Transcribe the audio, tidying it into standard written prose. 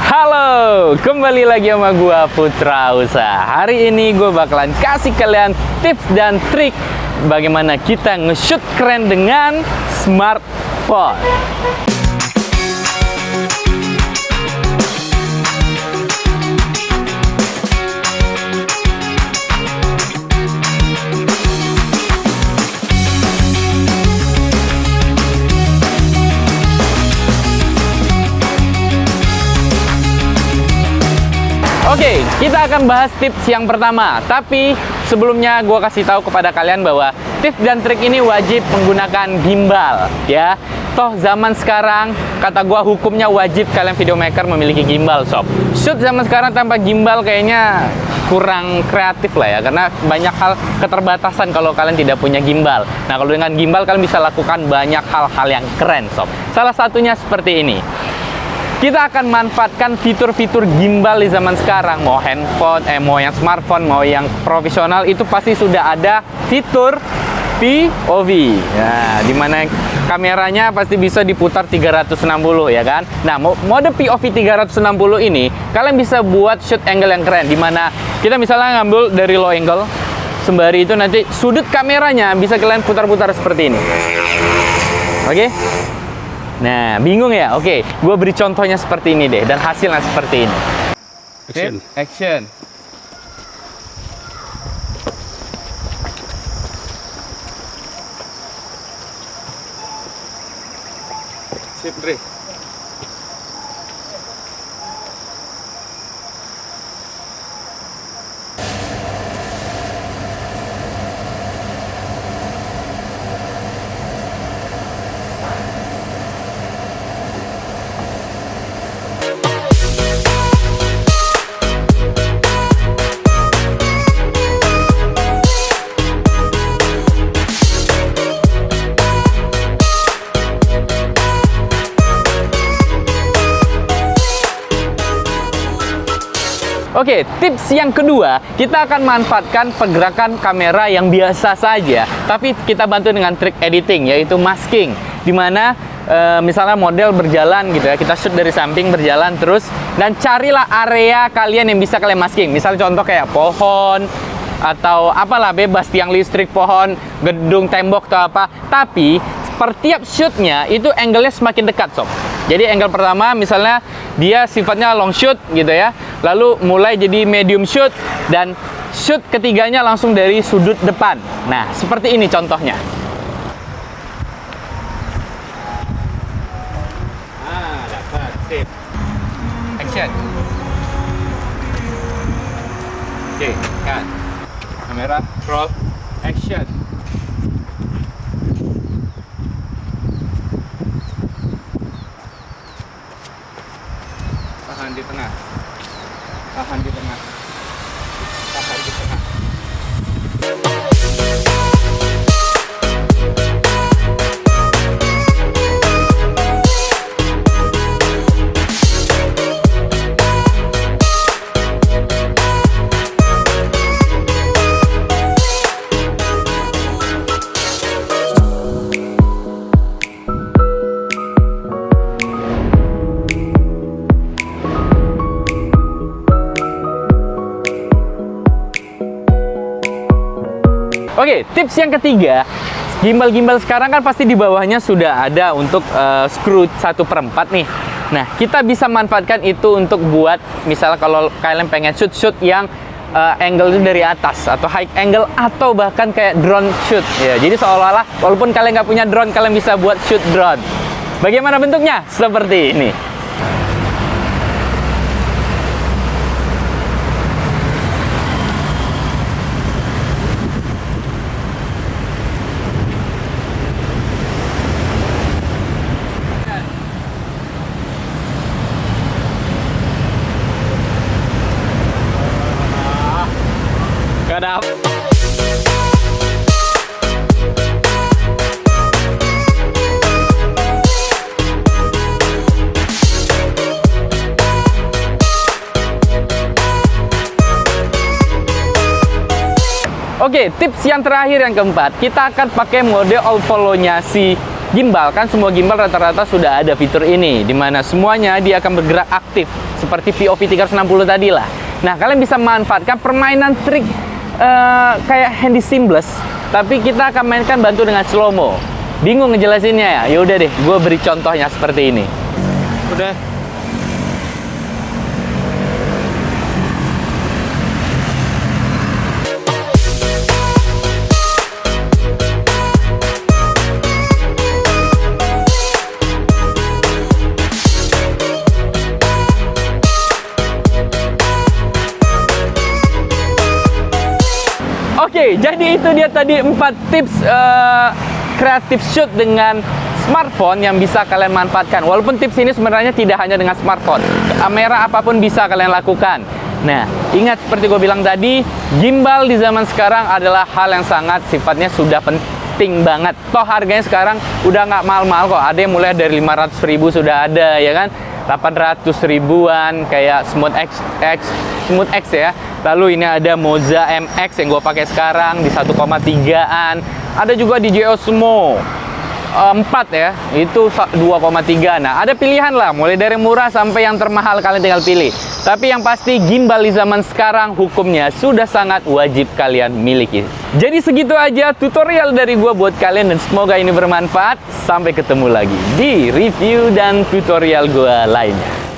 Halo, kembali lagi sama gua Putra Usa. Hari ini gue bakalan kasih kalian tips dan trik bagaimana kita nge-shoot keren dengan smartphone. Oke, kita akan bahas tips yang pertama. Tapi sebelumnya gue kasih tahu kepada kalian bahwa tips dan trik ini wajib menggunakan gimbal, ya. Toh zaman sekarang, kata gue hukumnya wajib kalian videomaker memiliki gimbal, sob. Shoot zaman sekarang tanpa gimbal kayaknya kurang kreatif lah ya, karena banyak hal keterbatasan kalau kalian tidak punya gimbal. Nah, kalau dengan gimbal kalian bisa lakukan banyak hal-hal yang keren, sob. Salah satunya seperti ini. Kita akan manfaatkan fitur-fitur gimbal di zaman sekarang. Mau handphone, mau yang smartphone, mau yang profesional, itu pasti sudah ada fitur POV. Nah, dimana kameranya pasti bisa diputar 360, ya kan? Nah, mode POV 360 ini, kalian bisa buat shoot angle yang keren. Dimana kita misalnya ngambil dari low angle, sembari itu nanti sudut kameranya bisa kalian putar-putar seperti ini. Oke? Nah, bingung ya? Oke, gue beri contohnya seperti ini deh, dan hasilnya seperti ini. Action. Action. Sip, Dre. Oke, tips yang kedua, kita akan manfaatkan pergerakan kamera yang biasa saja, tapi kita bantu dengan trik editing, yaitu masking. Dimana misalnya model berjalan gitu ya, kita shoot dari samping berjalan terus, dan carilah area kalian yang bisa kalian masking. Misalnya contoh kayak pohon, atau apalah, bebas, tiang listrik, pohon, gedung, tembok, atau apa. Tapi per tiap shootnya itu angle-nya semakin dekat, sob. Jadi angle pertama misalnya dia sifatnya long shoot gitu ya, lalu mulai jadi medium shoot, dan shoot ketiganya langsung dari sudut depan. Nah, seperti ini contohnya. Ah, dapat. Sip. Action. Oke, kan. Kamera, roll, action. Tahan di tengah. Tahan di tengah. Tahan di tengah. Oke, tips yang ketiga, gimbal-gimbal sekarang kan pasti di bawahnya sudah ada untuk screw 1/4 nih. Nah, kita bisa manfaatkan itu untuk buat, misalnya kalau kalian pengen shoot yang angle itu dari atas, atau high angle, atau bahkan kayak drone shoot. Ya, jadi seolah-olah walaupun kalian nggak punya drone, kalian bisa buat shoot drone. Bagaimana bentuknya? Seperti ini. Kadap. Oke, tips yang terakhir yang keempat, kita akan pakai mode all follow-nya si gimbal. Kan semua gimbal rata-rata sudah ada fitur ini, dimana semuanya dia akan bergerak aktif seperti POV 360 tadi lah. Nah, kalian bisa manfaatkan permainan trik kayak handy seamless, tapi kita akan mainkan bantu dengan slow-mo. Bingung ngejelasinnya ya? Yaudah deh, gue beri contohnya seperti ini. Udah. Oke, jadi itu dia tadi 4 tips creative shoot dengan smartphone yang bisa kalian manfaatkan. Walaupun tips ini sebenarnya tidak hanya dengan smartphone, kamera apapun bisa kalian lakukan. Nah, ingat seperti gue bilang tadi, gimbal di zaman sekarang adalah hal yang sangat sifatnya sudah penting banget. Toh harganya sekarang udah nggak mahal-mahal kok. Ada yang mulai dari 500.000 sudah ada, ya kan? 800 ribuan kayak Smooth X ya. Lalu ini ada Moza MX yang gue pakai sekarang di 1,3an. Ada juga DJI Osmo 4 ya, itu 2,3. Nah, ada pilihan lah, mulai dari murah sampai yang termahal, kalian tinggal pilih. Tapi yang pasti gimbal di zaman sekarang hukumnya sudah sangat wajib kalian miliki. Jadi segitu aja tutorial dari gua buat kalian dan semoga ini bermanfaat. Sampai ketemu lagi di review dan tutorial gua lainnya.